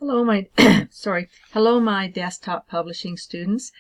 Hello, my hello, my desktop publishing students.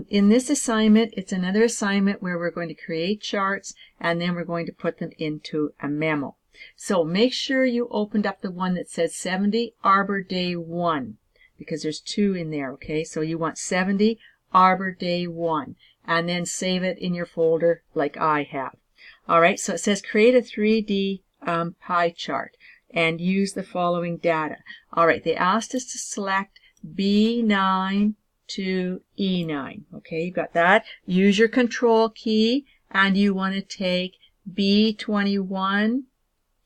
In this assignment, it's another assignment where we're going to create charts and then we're going to put them into a memo. So make sure you opened up the one that says 70 Arbor Day 1 because there's two in there, okay? So you want 70 Arbor Day 1 and then save it in your folder like I have. All right, so it says create a 3D pie chart and use the following data. All right, they asked us to select B9 to E9. Okay, you got that. Use your control key and you want to take B21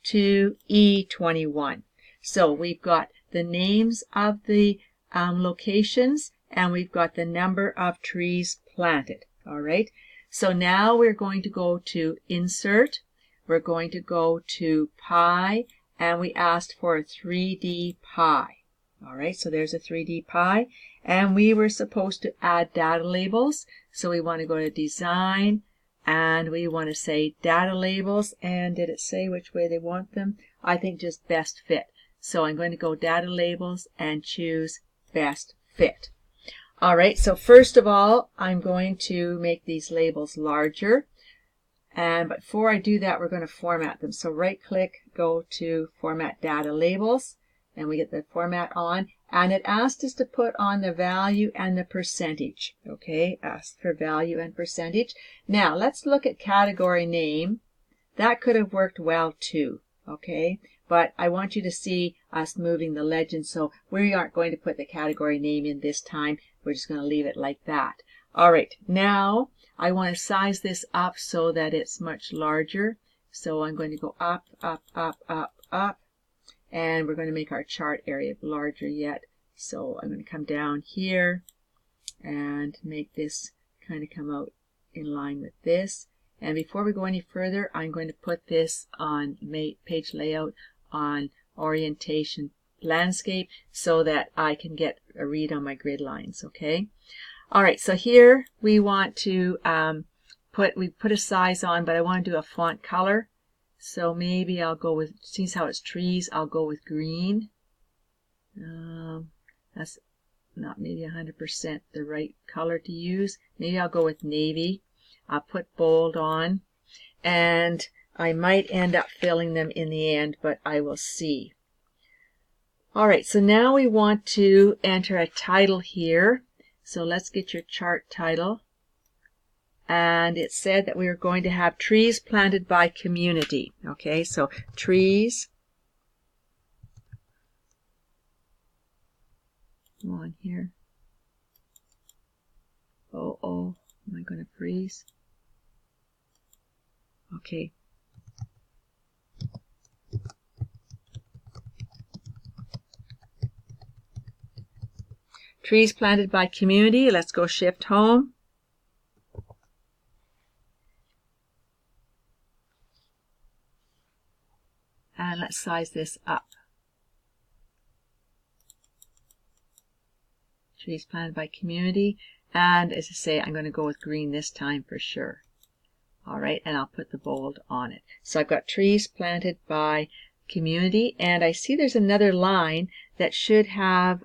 to E21. So we've got the names of the locations and we've got the number of trees planted. All right, so now we're going to go to Insert. We're going to go to Pie. And we asked for a 3D pie. All right, so there's a 3D pie. And we were supposed to add data labels. So we want to go to Design, and we want to say Data Labels. And did it say which way they want them? I think just Best Fit. So I'm going to go Data Labels and choose Best Fit. All right, so first of all, I'm going to make these labels larger. But before I do that, we're going to format them. So right click, go to Format Data Labels, and we get the format on. And it asked us to put on the value and the percentage. Okay, asked for value and percentage. Now let's look at category name. That could have worked well too. Okay, but I want you to see us moving the legend, so we aren't going to put the category name in this time. We're just going to leave it like that. All right, now I want to size this up so that it's much larger. So I'm going to go up, up, up, up, up. And we're going to make our chart area larger yet. So I'm going to come down here and make this kind of come out in line with this. And before we go any further, I'm going to put this on page layout on orientation landscape so that I can get a read on my grid lines, okay? All right, so here we want to put a size on, but I want to do a font color. So maybe I'll go with, since how it's trees, I'll go with green. That's not maybe 100% the right color to use. Maybe I'll go with navy. I'll put bold on, and I might end up filling them in the end, but I will see. All right, so now we want to enter a title here. So let's get your chart title. And it said that we were going to have trees planted by community. Okay, so trees. Come on here. Oh, am I going to freeze? Okay. Trees planted by community. Let's go Shift Home. And let's size this up. Trees planted by community. And as I say, I'm going to go with green this time for sure. All right, and I'll put the bold on it. So I've got trees planted by community. And I see there's another line that should have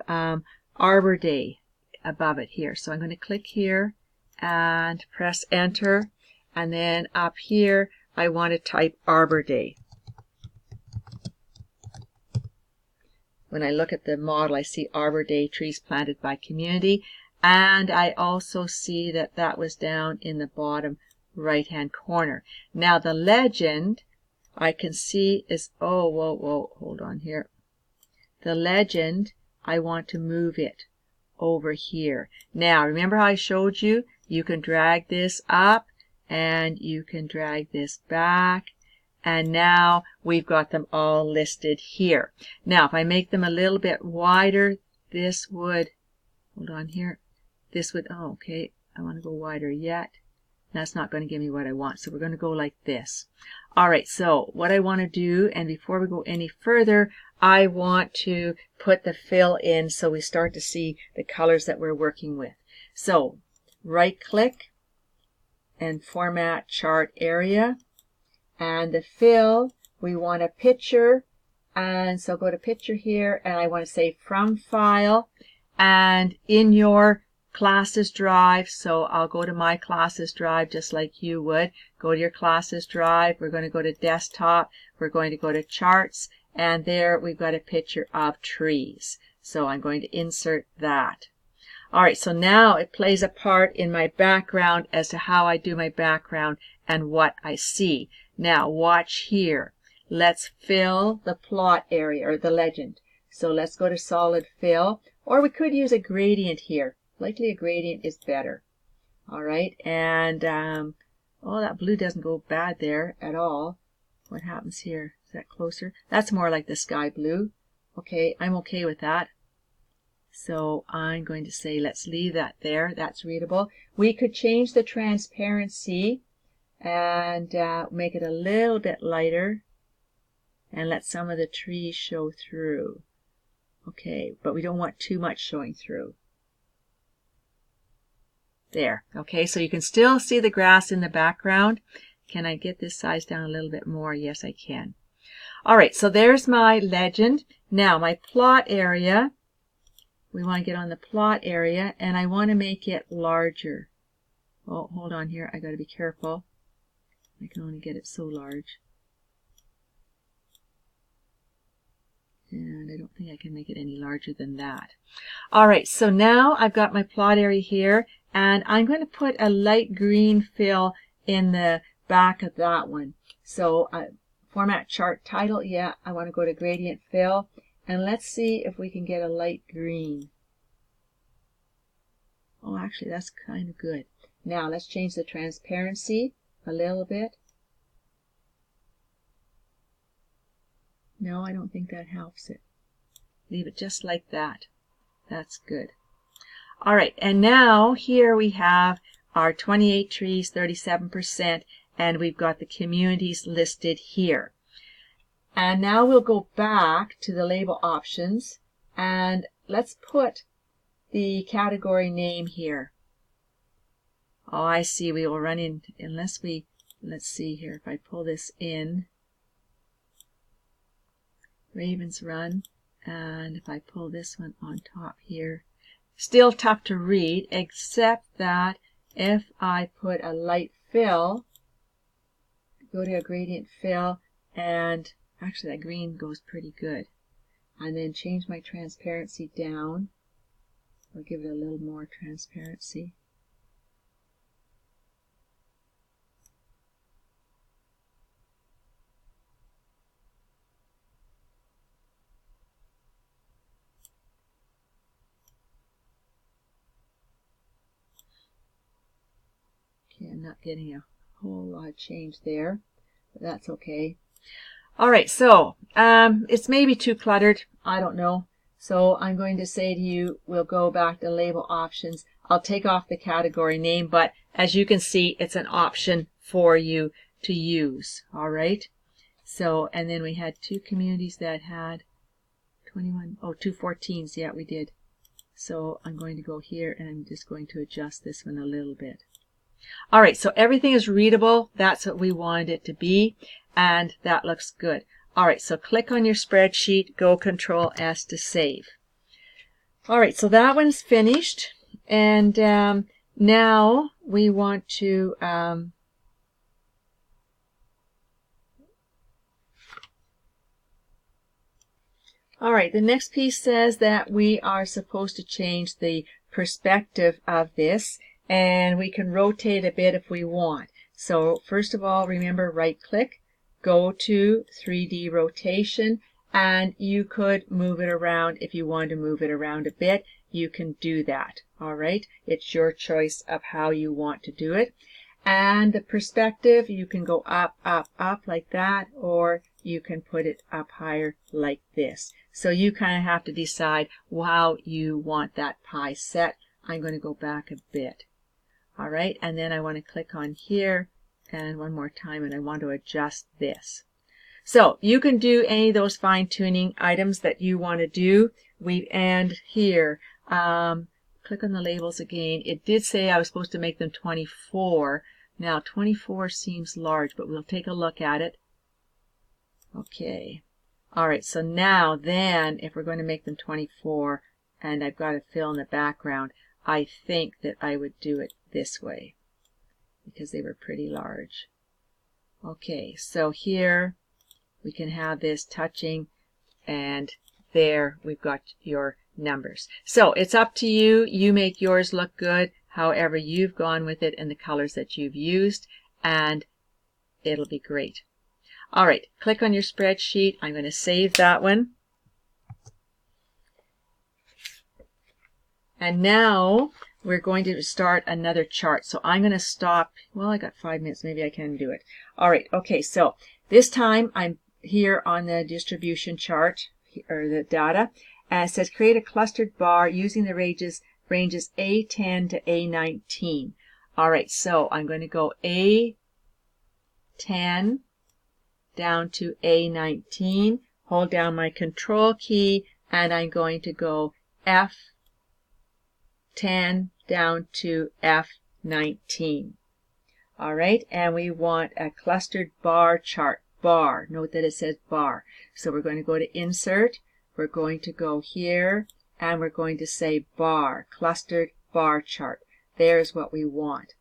Arbor Day above it here. So I'm going to click here and press enter, and then up here I want to type Arbor Day. When I look at the model, I see Arbor Day, trees planted by community, and I also see that that was down in the bottom right hand corner. Now the legend I can see is, oh, whoa, hold on here. The legend, I want to move it over here. Now, remember how I showed you? You can drag this up and you can drag this back. And now we've got them all listed here. Now, if I make them a little bit wider, this would, hold on here. This would, oh, okay, I want to go wider yet. That's not going to give me what I want. So we're going to go like this. All right, so what I want to do, and before we go any further, I want to put the fill in so we start to see the colors that we're working with. So right click and format chart area. And the fill, we want a picture And so go to picture here, and I want to say from file, and in your classes drive, so I'll go to my classes drive just like you would. Go to your classes drive, we're going to go to desktop, we're going to go to charts, and there we've got a picture of trees. So I'm going to insert that. Alright, so now it plays a part in my background as to how I do my background and what I see. Now watch here. Let's fill the plot area, or the legend. So let's go to solid fill, or we could use a gradient here. Likely a gradient is better. Alright, and oh, that blue doesn't go bad there at all. What happens here? Is that closer? That's more like the sky blue. Okay, I'm okay with that. So I'm going to say let's leave that there. That's readable. We could change the transparency and make it a little bit lighter and let some of the trees show through. Okay, but we don't want too much showing through. There. Okay, so you can still see the grass in the background. Can I get this size down a little bit more? Yes, I can. All right, so there's my legend. Now my plot area. We want to get on the plot area, and I want to make it larger. Oh, hold on here. I got to be careful. I can only get it so large. And I don't think I can make it any larger than that. All right, so now I've got my plot area here, and I'm going to put a light green fill in the back of that one. So format chart title, yeah, I want to go to gradient fill, and let's see if we can get a light green. Oh, actually, that's kind of good. Now, let's change the transparency a little bit. No, I don't think that helps it. Leave it just like that. That's good. All right, and now here we have our 28 trees, 37%, and we've got the communities listed here. And now we'll go back to the label options, and let's put the category name here. Oh, I see. We will run in, unless we, let's see here, if I pull this in, Ravens Run, and if I pull this one on top here, still tough to read, except that if I put a light fill, go to a gradient fill, and actually that green goes pretty good, and then change my transparency down. I'll give it a little more transparency. Okay, I'm not getting a whole lot of change there, but that's okay. All right, so it's maybe too cluttered. I don't know. So I'm going to say to you, we'll go back to label options. I'll take off the category name, but as you can see, it's an option for you to use. All right. So, and then we had two communities that had 21, oh, 214s. Yeah, we did. So I'm going to go here and I'm just going to adjust this one a little bit. All right, so everything is readable. That's what we wanted it to be, and that looks good. All right, so click on your spreadsheet, go Control S to save. All right, so that one's finished, and now we want to all right, the next piece says that we are supposed to change the perspective of this, and we can rotate a bit if we want. So first of all, remember, right click, go to 3D rotation, and you could move it around. If you want to move it around a bit, you can do that. All right, it's your choice of how you want to do it. And the perspective, you can go up, up, up like that, or you can put it up higher like this. So you kind of have to decide how you want that pie set. I'm going to go back a bit. All right, and then I want to click on here, and one more time, and I want to adjust this. So you can do any of those fine-tuning items that you want to do. And here, click on the labels again. It did say I was supposed to make them 24. Now 24 seems large, but we'll take a look at it. Okay, All right, so now then, if we're going to make them 24, and I've got to fill in the background, I think that I would do it this way, because they were pretty large. Okay, so here we can have this touching, and there we've got your numbers. So it's up to you. You make yours look good, however you've gone with it and the colors that you've used, and it'll be great. All right, click on your spreadsheet. I'm going to save that one. And now we're going to start another chart. So I'm going to stop. Well, I got 5 minutes. Maybe I can do it. All right. Okay. So this time I'm here on the distribution chart, or the data, and it says create a clustered bar using the ranges A10 to A19. All right. So I'm going to go A10 down to A19. Hold down my control key, and I'm going to go F10 down to F19. All right, and we want a clustered bar chart. Bar. Note that it says bar. So we're going to go to Insert. We're going to go here, and we're going to say bar. Clustered bar chart. There's what we want.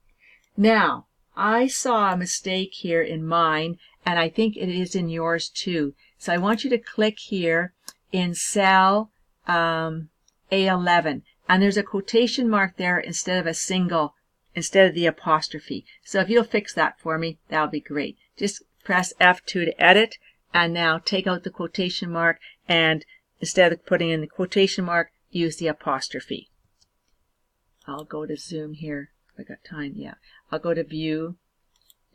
Now, I saw a mistake here in mine, and I think it is in yours too. So I want you to click here in cell A11, and there's a quotation mark there instead of the apostrophe. So if you'll fix that for me, that'll be great. Just press F2 to edit, and now take out the quotation mark, and instead of putting in the quotation mark, use the apostrophe. I'll go to zoom here. I got time, yeah. I'll go to view,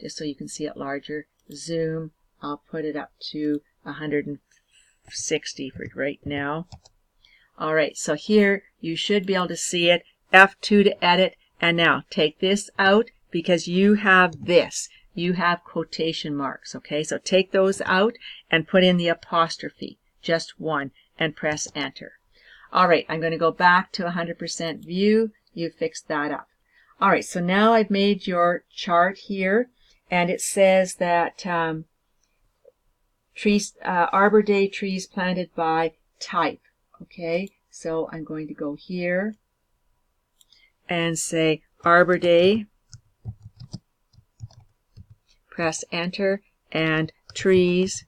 just so you can see it larger. Zoom, I'll put it up to 160 for right now. All right, so here you should be able to see it. F2 to edit, and now take this out because you have this. You have quotation marks, okay? So take those out and put in the apostrophe, just one, and press enter. All right, I'm going to go back to 100% view. You fixed that up. All right, so now I've made your chart here, and it says that Arbor Day trees planted by type. Okay, so I'm going to go here and say Arbor Day, press enter, and trees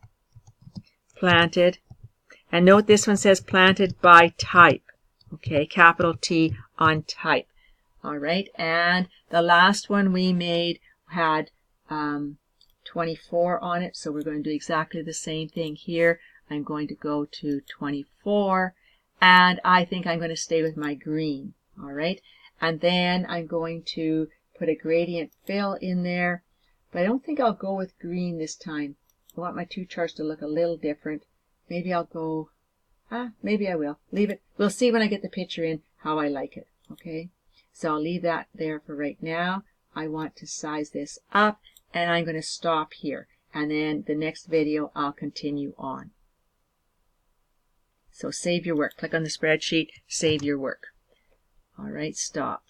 planted. And note this one says planted by type. Okay, capital T on type. All right, and the last one we made had 24 on it, so we're going to do exactly the same thing here. I'm going to go to 24, and I think I'm going to stay with my green. All right, and then I'm going to put a gradient fill in there, but I don't think I'll go with green this time. I want my two charts to look a little different. Maybe I'll go, maybe I will. Leave it. We'll see when I get the picture in how I like it. Okay, so I'll leave that there for right now. I want to size this up, and I'm going to stop here. And then the next video, I'll continue on. So save your work. Click on the spreadsheet, save your work. All right, stop.